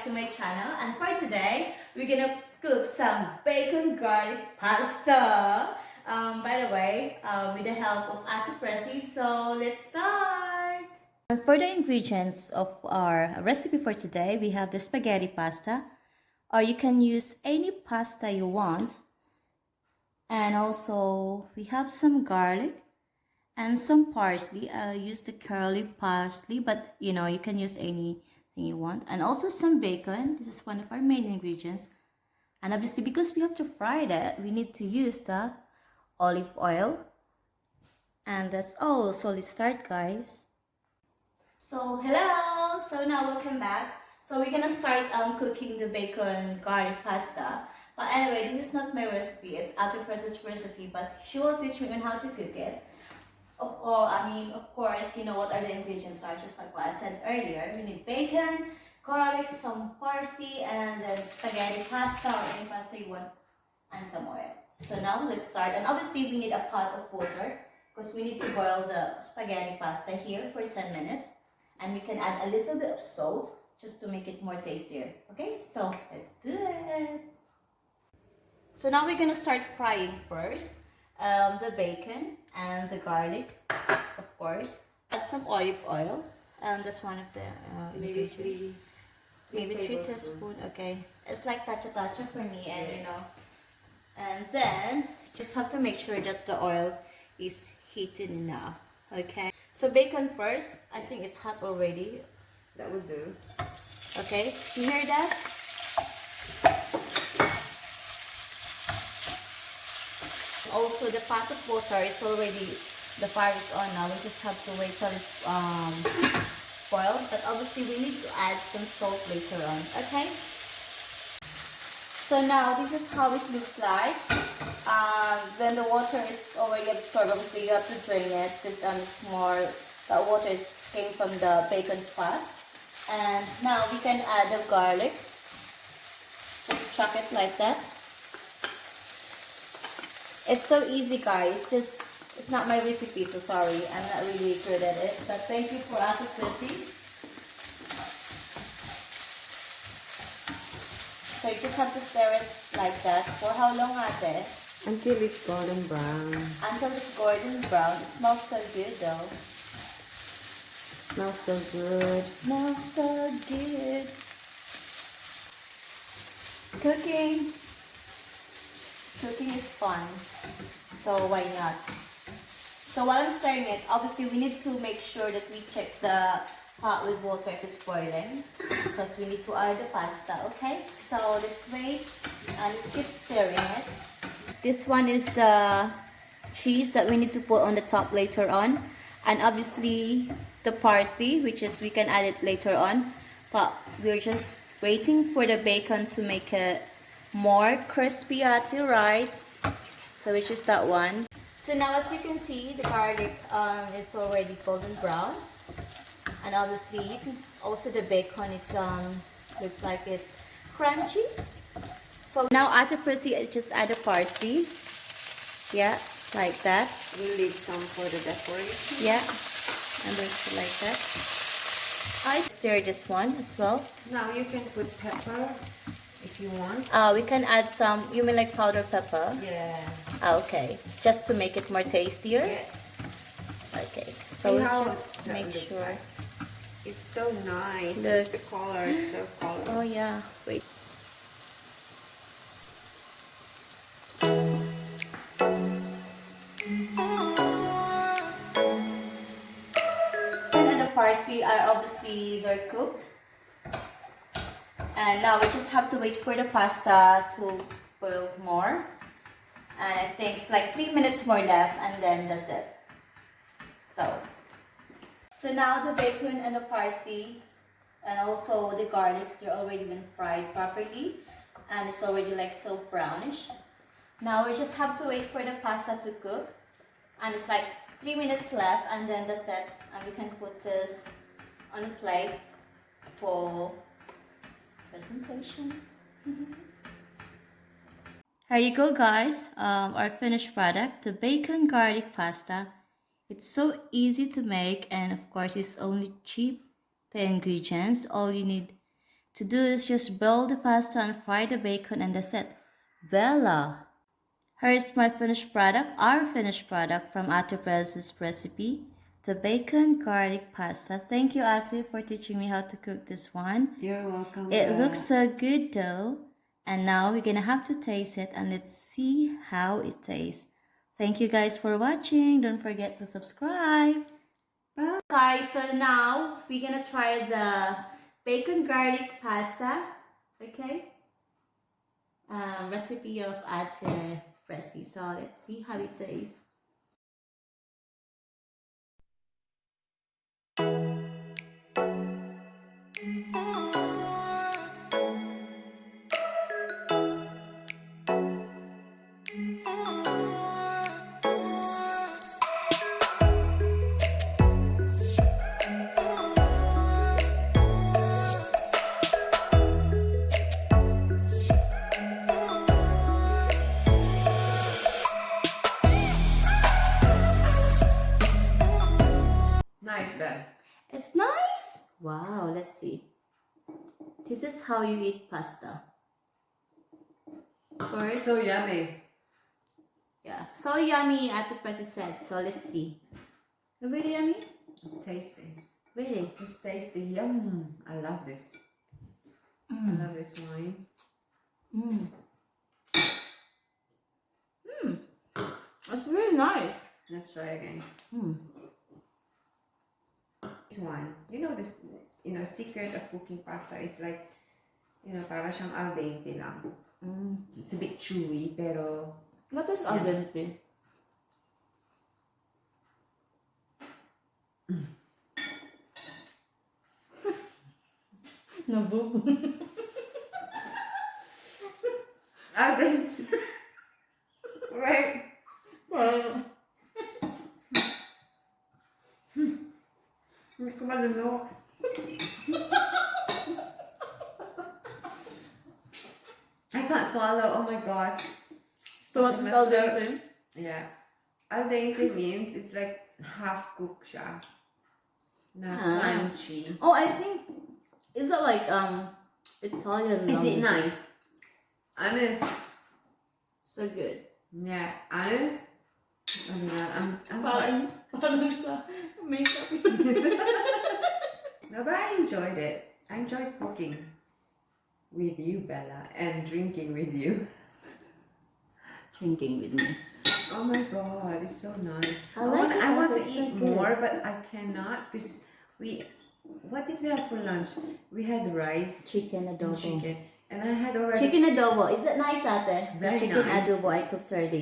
back to my channel, and for today we're gonna cook some bacon garlic pasta. By the way, with the help of Ate Precy, so let's start. And for the ingredients of our recipe for today, we have the spaghetti pasta, or you can use any pasta you want. And also we have some garlic and some parsley. I use the curly parsley, but you know, you can use anything you want. And also some bacon. This is one of our main ingredients. And obviously, because we have to fry that, we need to use the olive oil. And that's all. So let's start, guys. So hello. So now welcome back. So we're gonna start cooking the bacon garlic pasta. But anyway, this is not my recipe. It's Ate Precy's recipe, but she will teach me on how to cook it. Of course, you know what are the ingredients are, just like what I said earlier. We need bacon, garlic, some parsley, and then spaghetti pasta or any pasta you want, and some oil. So now let's start. And obviously we need a pot of water because we need to boil the spaghetti pasta here for 10 minutes. And we can add a little bit of salt just to make it more tastier. Okay, so let's do it. So now we're gonna start frying first. The bacon and the garlic, of course. Add some olive oil. That's one of the maybe three tablespoons. Okay, it's like tacha for me, and you know. And then just have to make sure that the oil is heated enough. Okay. So bacon first. I think it's hot already. That would do. Okay. You hear that? Also, the pot of water is already, the fire is on now. We just have to wait till it's boiled. But obviously, we need to add some salt later on. Okay? So now, this is how it looks like. When the water is already absorbed, obviously, you have to drain it. Because it's more, the water came from the bacon pot. And now, we can add the garlic. Just chuck it like that. It's so easy, guys. It's not my recipe, so sorry. I'm not really good at it. But thank you for Ate Precy. So you just have to stir it like that. For how long, Ate? Until it's golden brown. Until it's golden brown. It smells so good, though. It smells so good. It smells so good. Cooking is fun, so why not? So while I'm stirring it, obviously we need to make sure that we check the pot with water if it's boiling, because we need to add the pasta. Okay, so let's wait and let's keep stirring it. This one is the cheese that we need to put on the top later on, and obviously the parsley, which is we can add it later on, but we're just waiting for the bacon to make it more crispy, right? So which is that one. So now, as you can see, the garlic is already golden brown, and obviously you can also the bacon. It's looks like it's crunchy. So now Ate Precy just add the parsley. Yeah, like that. We'll leave some for the decoration. Yeah, and it's like that. I stir this one as well. Now you can put pepper if you want. We can add some, you mean like powder pepper? Yeah. Okay. Just to make it more tastier? Yeah. Okay. So let's just make sure. Like. It's so nice. Look. The color is so colorful. Oh yeah. Wait. And the parsley are obviously, they're cooked. And now we just have to wait for the pasta to boil more. And I think it's like 3 minutes more left, and then that's it. So now the bacon and the parsley and also the garlics, they're already been fried properly. And it's already like so brownish. Now we just have to wait for the pasta to cook. And it's like 3 minutes left, and then that's it. And we can put this on a plate for presentation. Here you go, guys. Our finished product, the bacon garlic pasta. It's so easy to make, and of course it's only cheap. The ingredients, all you need To do is just boil the pasta and fry the bacon and that's it. Bella! Here's my finished product, our finished product from Ate Precy's recipe, the bacon garlic pasta. Thank you, Ate, for teaching me how to cook this one. You're welcome. It looks so good though. And now we're gonna have to taste it and let's see how it tastes. Thank you guys for watching. Don't forget to subscribe. Bye. Guys, so now we're gonna try the bacon garlic pasta. Okay? Recipe of Ate Precy. So let's see how it tastes. Nice, Belle. It's nice. Wow, let's see. This is how you eat pasta. First, So yummy. yeah, so yummy, Ate Precy said. So let's see. Really yummy? Tasty. Really? It's tasty. Yum. I love this. I love this wine. It's really nice. Let's try again. This one. You know this, secret of cooking pasta is like, para siyang al dente lang. It's a bit chewy, pero... What is al dente? Nabog. Al dente. Right. Hindi ko malunok. I can't swallow. Oh my god. So what is al dente? Yeah. Al dente means it's like half cooked siya. Na crunchy. Oh, I think is that like Italian? Is it languages? nice? Honest. So good. Yeah, honest. Oh my god, I'm Parang sa makeup. No, but I enjoyed it. I enjoyed cooking with you, Bella, and drinking with you. Drinking with me. Oh my god, it's so nice. I like it, I want to it's so eat good. more, but I cannot because what did we have for lunch? We had rice, Chicken adobo. chicken, and I had already Chicken adobo. Is it nice, Ate? Very Chicken nice. adobo I cooked already.